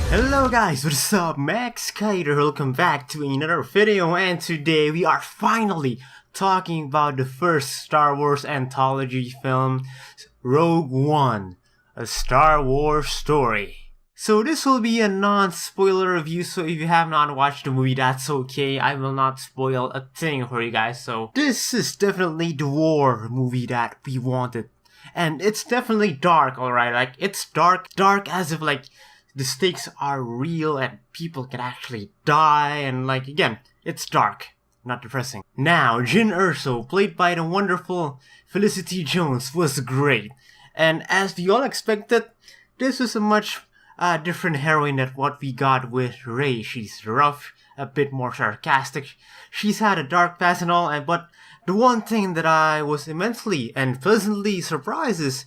Hello guys, what's up? MaxKydra, welcome back to another video, and today we are finally talking about the first Star Wars anthology film, Rogue One, a Star Wars story. So this will be a non-spoiler review, so if you have not watched the movie, that's okay. I will not spoil a thing for you guys, so this is definitely the war movie that we wanted. And it's definitely dark, alright, like, it's dark as if, like, the stakes are real and people can actually die, and like, again, it's dark, not depressing. Now, Jyn Erso, played by the wonderful Felicity Jones, was great. And as we all expected, this was a much different heroine than what we got with Rey. She's rough, a bit more sarcastic, she's had a dark past and all, but the one thing that I was immensely and pleasantly surprised is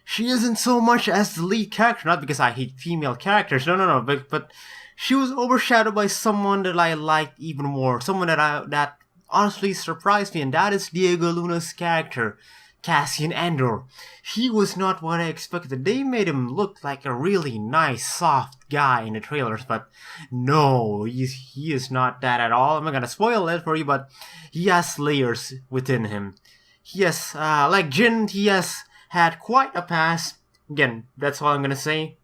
she isn't so much as the lead character, not because I hate female characters, no, but she was overshadowed by someone that I liked even more, someone that honestly surprised me, and that is Diego Luna's character, Cassian Andor. He was not what I expected. They made him look like a really nice, soft guy in the trailers, but no, he is not that at all. I'm not gonna spoil it for you, but he has layers within him. He has, like Jyn, he has had quite a past. Again, that's all I'm gonna say.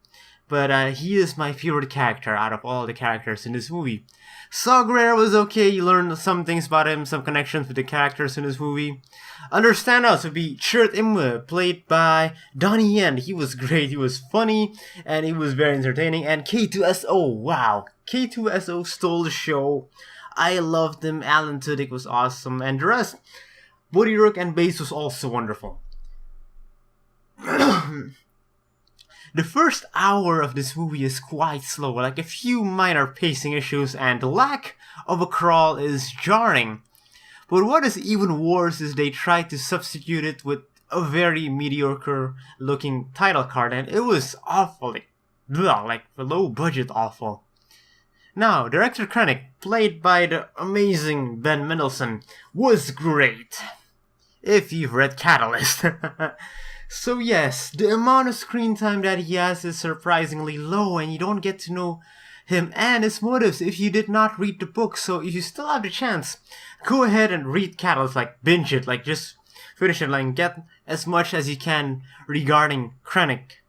But he is my favorite character out of all the characters in this movie. Saw Gerrera was okay, you learned some things about him, some connections with the characters in this movie. Understand us would be Chirrut Îmwe, played by Donnie Yen. He was great, he was funny, and he was very entertaining. And K2SO, wow, K2SO stole the show. I loved him, Alan Tudyk was awesome, and the rest, Bodhi Rook and Baze was also wonderful. The first hour of this movie is quite slow, like a few minor pacing issues, and the lack of a crawl is jarring. But what is even worse is they tried to substitute it with a very mediocre looking title card, and it was awfully, like low budget awful. Now, Director Krennic, played by the amazing Ben Mendelsohn, was great, if you've read Catalyst. So yes, the amount of screen time that he has is surprisingly low, and you don't get to know him and his motives if you did not read the book. So if you still have the chance, go ahead and read Catalyst, like binge it, like just finish it, like get as much as you can regarding Krennic.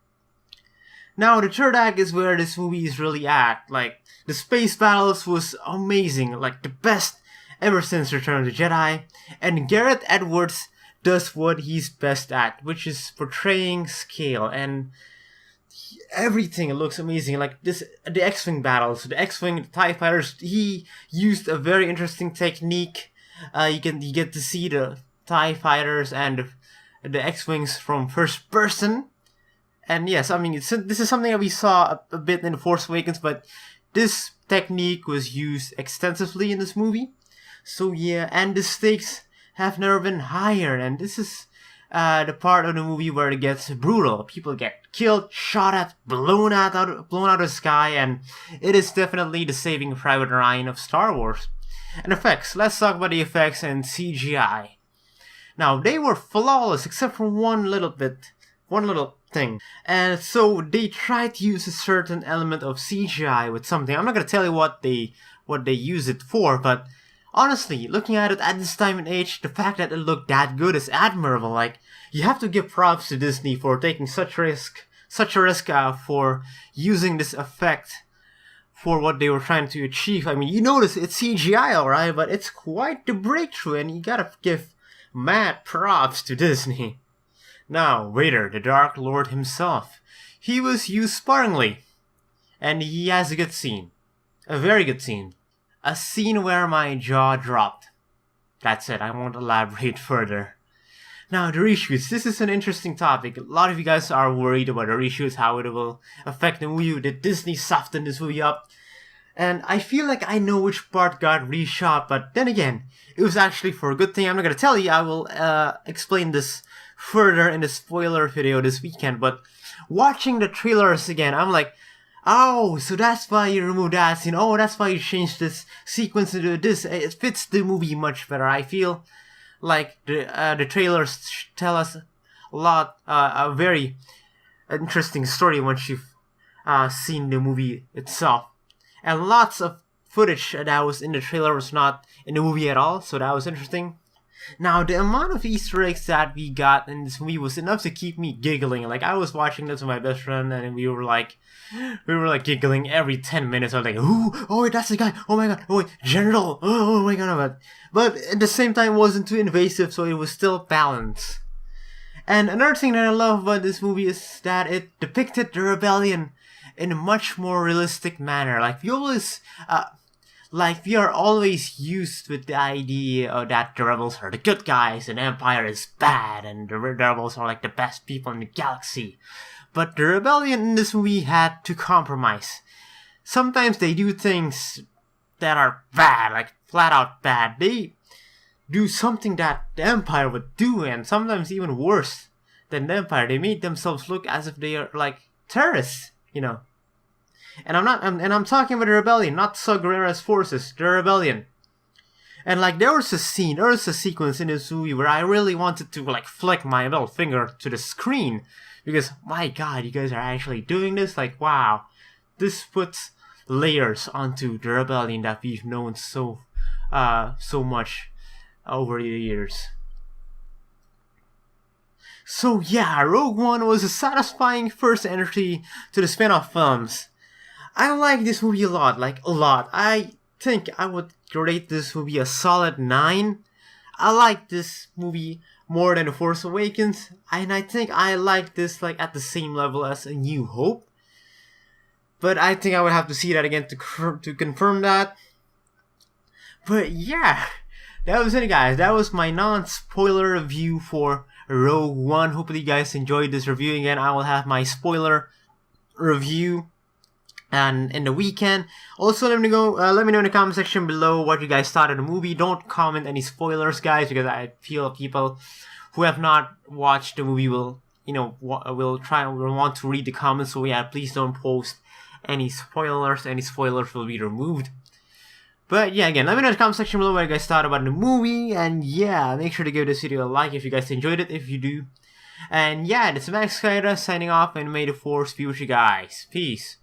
Now the third act is where this movie is really at. Like, the space battles was amazing, like the best ever since Return of the Jedi, and Gareth Edwards does what he's best at, which is portraying scale, and everything looks amazing. Like this, the X-Wing battles, the X-Wing, the TIE fighters, he used a very interesting technique. You get to see the TIE fighters and the X-Wings from first person. And yes, I mean, this is something that we saw a bit in The Force Awakens, but this technique was used extensively in this movie. So yeah, and the stakes have never been higher, and this is the part of the movie where it gets brutal. People get killed, shot at, blown out of the sky, and it is definitely the Saving Private Ryan of Star Wars. And effects, let's talk about the effects and CGI. Now, they were flawless except for one little thing. And so they tried to use a certain element of CGI with something. I'm not gonna tell you what they use it for, but honestly, looking at it at this time and age, the fact that it looked that good is admirable. Like, you have to give props to Disney for taking such a risk for using this effect for what they were trying to achieve. I mean, you notice it's CGI, alright, but it's quite the breakthrough, and you gotta give mad props to Disney. Now, Vader, the Dark Lord himself, he was used sparingly, and he has a good scene. A very good scene. A scene where my jaw dropped. That's it, I won't elaborate further. Now, the reshoots. This is an interesting topic. A lot of you guys are worried about the reshoots, how it will affect the movie. Did Disney soften this movie up? And I feel like I know which part got reshot, but then again, it was actually for a good thing. I'm not gonna tell you, I will explain this further in the spoiler video this weekend, but watching the trailers again, I'm like, oh, so that's why you removed that scene. Oh, that's why you changed this sequence into this. It fits the movie much better. I feel like the trailers tell us a lot, a very interesting story once you've seen the movie itself. And lots of footage that was in the trailer was not in the movie at all, so that was interesting. Now, the amount of Easter eggs that we got in this movie was enough to keep me giggling. Like, I was watching this with my best friend, and we were like giggling every 10 minutes. I was like, ooh, oh wait, that's the guy. Oh my god, oh wait, General. Oh my god, but at the same time, it wasn't too invasive, so it was still balanced. And another thing that I love about this movie is that it depicted the rebellion in a much more realistic manner. Like, we are always used with the idea that the rebels are the good guys and the Empire is bad and the rebels are like the best people in the galaxy. But the rebellion in this movie had to compromise. Sometimes they do things that are bad, like flat out bad. They do something that the Empire would do, and sometimes even worse than the Empire. They made themselves look as if they are like terrorists, you know. And I'm talking about the rebellion, not Saw Gerrera's forces, the rebellion. And like there was a sequence in this movie where I really wanted to like flick my middle finger to the screen, because my god, you guys are actually doing this. Like, wow, this puts layers onto the rebellion that we've known so much over the years. So yeah, Rogue One was a satisfying first entry to the spin-off films. I like this movie a lot, I think I would rate this movie a solid 9. I like this movie more than The Force Awakens, and I think I like this like at the same level as A New Hope. But I think I would have to see that again to confirm that. But yeah, that was it, guys. That was my non-spoiler review for Rogue One. Hopefully you guys enjoyed this review. Again, I will have my spoiler review and in the weekend. Also, let me know in the comment section below what you guys thought of the movie. Don't comment any spoilers, guys, because I feel people who have not watched the movie will want to read the comments. So yeah, please don't post any spoilers. Any spoilers will be removed. But yeah, again, let me know in the comment section below what you guys thought about the movie. And yeah, make sure to give this video a like if you guys enjoyed it, if you do. And yeah, this is MaxKydra signing off, and may the Force be with you guys. Peace.